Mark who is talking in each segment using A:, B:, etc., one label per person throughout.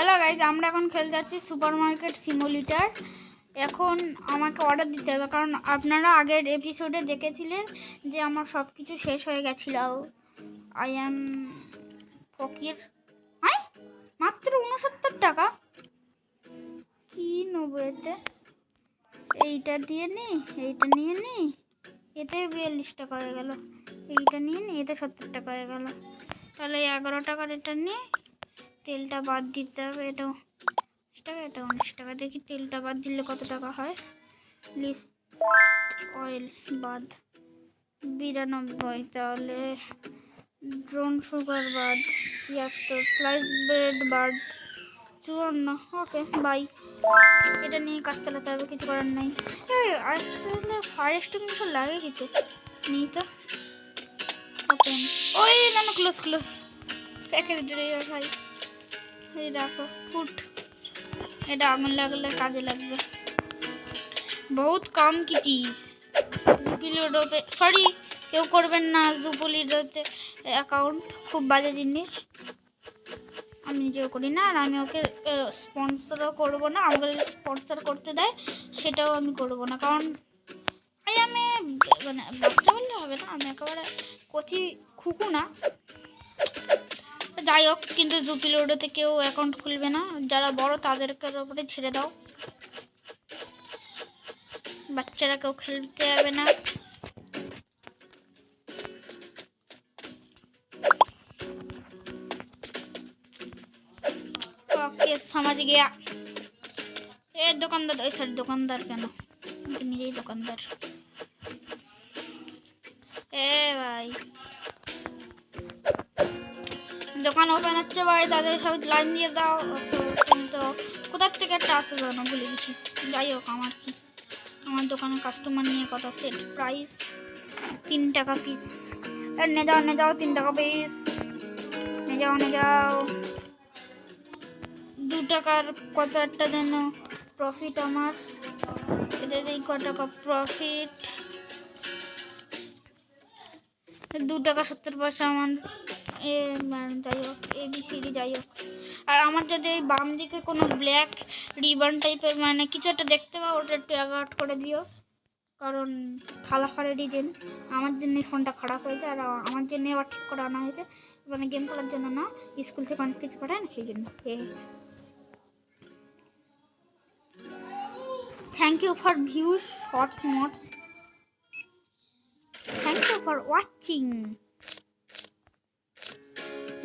A: Hello guys, আমরা এখন খেলতে যাচ্ছি সুপার মার্কেট সিমুলেটর। এখন আমাকে অর্ডার দিতে হবে, কারণ আপনারা আগের এপিসোডে দেখেছিলেন যে আমার সব কিছু শেষ হয়ে গেছিল। আই অ্যাম ফকির। হ্যাঁ, মাত্র 69 টাকা। কি নেবো এতে? এইটা দিয়ে নিই, এইটা নিয়ে নিই, এতে 42 টাকা হয়ে গেল। এইটা নিয়ে নিই, এতে 70 টাকা হয়ে গেল। তাহলে 11 টাকার এটা নিয়ে তেলটা বাদ দিতে হবে। এটা 19 টাকা, এটা 19 টাকা। দেখি তেলটা বাদ দিলে কত টাকা হয়। লিস্ট অয়েল বাদ 92, তাহলে ব্রাউন সুগার বাদ 73, স্লাইস ব্রেড বাদ 54। Okay bye. এটা নিয়ে কাজ চালাতে হবে, কিছু করার নেই। আসলে ফায়ার এক্সটিংগুইশার লাগে কিছু নেই তো। ওপেন। ওই না না, ক্লোজ ক্লোজ। প্যাকেট ভাই, এই রাখো। ফুট, এটা আগুন লাগলে কাজে লাগবে। বহুত কম কি চিজ। জুপিলুডো पे সরি কেউ করবেন না জুপিলুডোতে অ্যাকাউন্ট, খুব বাজে জিনিস। আমি নিজেও করি না, আর আমি ওকে স্পন্সরও করবো না। আমাকে যদি স্পন্সর করতে দেয় সেটাও আমি করবো না, কারণ আমি মানে বাচ্চা বললে হবে না, আমি একেবারে কচি খুকু না। যাই হোক, কিন্তু জুপিলুডোতে কেউ অ্যাকাউন্ট খুলবে না, যারা বড় তাদেরকে উপরে ছেড়ে দাও। বাচ্চারা কেউ খেলতে যাবে না। ওকে समझ गया। এ দোকানদার, ওই সরি দোকানদার কেন, আমি নিজেই দোকানদার। এ ভাই, দোকান ওপেন হচ্ছে ভাই, তাদের সব লাইন দিয়ে দাও। তো কোথার থেকে একটা আসতে পারো না, ভুলে গেছি। যাই হোক, আমার কি, আমার দোকানে কাস্টমার নিয়ে কথা। সেট প্রাইস 3 টাকা পিস। নে যাও 3 টাকা পিস। নে যাও 2 টাকার কত একটা যেন প্রফিট আমার। এদের এই কত টাকা প্রফিট? 2 টাকা 70 পয়সা আমার। যাই হোক, ABCD যাই হোক। আর আমার যদি ওই বাম দিকে কোনো ব্ল্যাক রিবন টাইপের মানে কিছু একটা দেখতে পাও, ওটা একটু অ্যাভয়েড করে দিও, কারণ খালাফারের রিজন। আমার জন্যই ফোনটা খারাপ হয়েছে, আর আমার জন্য আবার ঠিক করে আনা হয়েছে, মানে গেম খেলার জন্য না, স্কুল থেকে অনেক কিছু পাঠায় না, সেই জন্য। Thank you for views, shorts মোটস। Thank you for watching.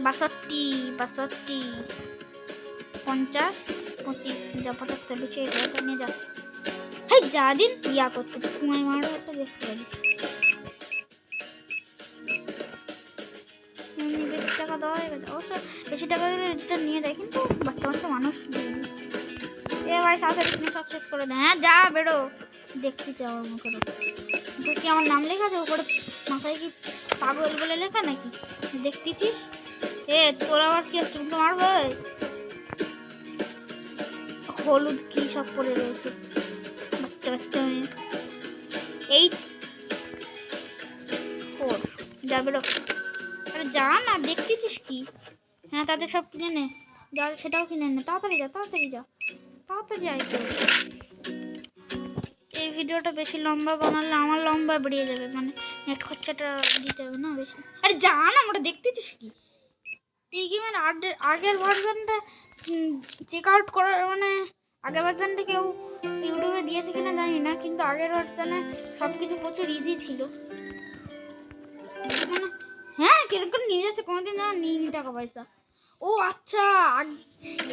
A: 62, 50, 25, যা 75 বেশি এটা নিয়ে যা। হ্যাঁ, যা দিন ইয়া করতে তোমায় মারো একটা দেখতে পারি। বেশি টাকা দেওয়া হয়ে গেছে, অবশ্য বেশি টাকা দিলে এটা নিয়ে দেয়, কিন্তু বাচ্চা মানুষ এ ভাই তাড়াতাড়ি সব শেষ করে দেয়। হ্যাঁ যা, বেরো। দেখতে চাও আমার মুখের তুই কি আমার নাম লেখা আছে ওপরে? মাথায় কি পাগল বলে লেখা নাকি? দেখতেছিস? তোর আবার কি হচ্ছে? মুখে মারবে? হলুদ কি সব পরে রয়েছে, বাচ্চা বাচ্চা মেয়ে। 8, 4, যা বেরো। আরে যা না, দেখতেছিস কি? হ্যাঁ, তাদের সব কিনে নে, যা সেটাও কিনে নে। তাড়াতাড়ি যা, তাড়াতাড়ি যা, তাড়াতাড়ি আয় তো। এই ভিডিওটা বেশি লম্বা বানালে আমার লম্বা বেরিয়ে যাবে, মানে নেট খরচাটা দিতে হবে না বেশি। আরে যা না, আমরা দেখতেছিস কি? এই গেমের আগের ভার্সনটা চেক আউট করার, মানে আগের ভার্সনটা কেউ ইউটিউবে দিয়েছে কিনা জানি না, কিন্তু আগের ভার্সনে সব কিছু প্রচুর ইজি ছিল। মানে হ্যাঁ, কিরকম নিয়ে যাচ্ছে, কোনোদিন না নিই টাকা পয়সা। ও আচ্ছা,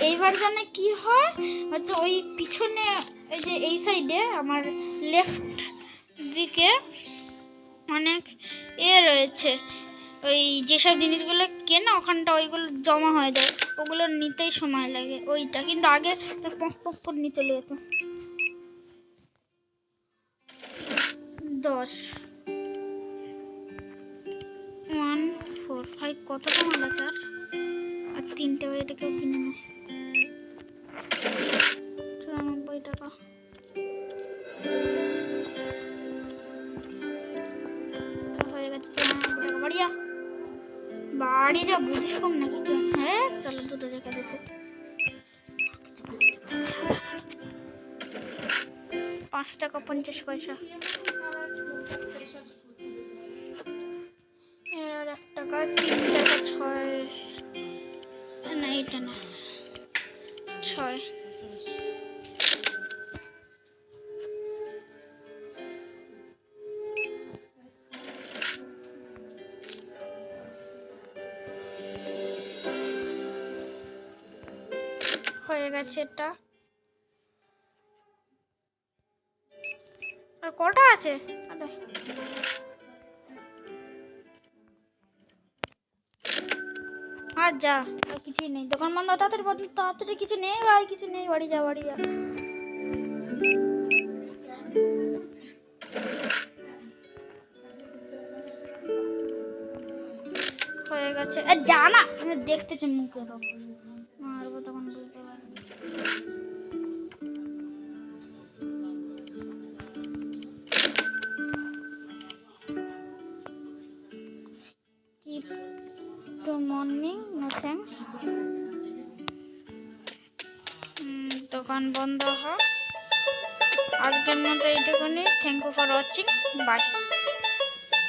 A: এই ভার্সনে কি হয় হচ্ছে, ওই পিছনে এই যে এই সাইডে আমার লেফট দিকে অনেক রয়েছে, ওই যেসব জিনিসগুলো কেনা ওখানটা ওইগুলো জমা হয়ে যায়, ওগুলো নিতেই সময় লাগে ওইটা, কিন্তু আগে পক পক করে নিতে যেত। 10, 1, 4, 5 কত কম আছে? আর 3টে এটা কেউ কিনে নেয়। 94 টাকা। হয়ে গেছে 94 টাকা। বাড়িয়া বাড়ি যা বুঝিস কম নাকি? হ্যাঁ চলো, দুটো রেখে দিয়েছে। 5 টাকা 50 পয়সা। আর 1 টাকা 3 টাকা 6, না এটা না 6। হয়ে গেছে এটা। আর কটা আছে? আরে আর যা, আর কিছুই নেই। দোকান বন্ধ। তাড়াতাড়ি তাড়াতাড়ি, কিছু নেই ভাই, কিছু নেই। বাড়ি যা, বাড়ি যা। হয়ে গেছে। যা না, আমি দেখতেছি মুখের মারবো তখন বুঝতে পারবি। টু মর্নিং, নো থ্যাঙ্কস। দোকান বন্ধ হয়। আজকের মতো এইটুকুনি। Thank you for watching. By.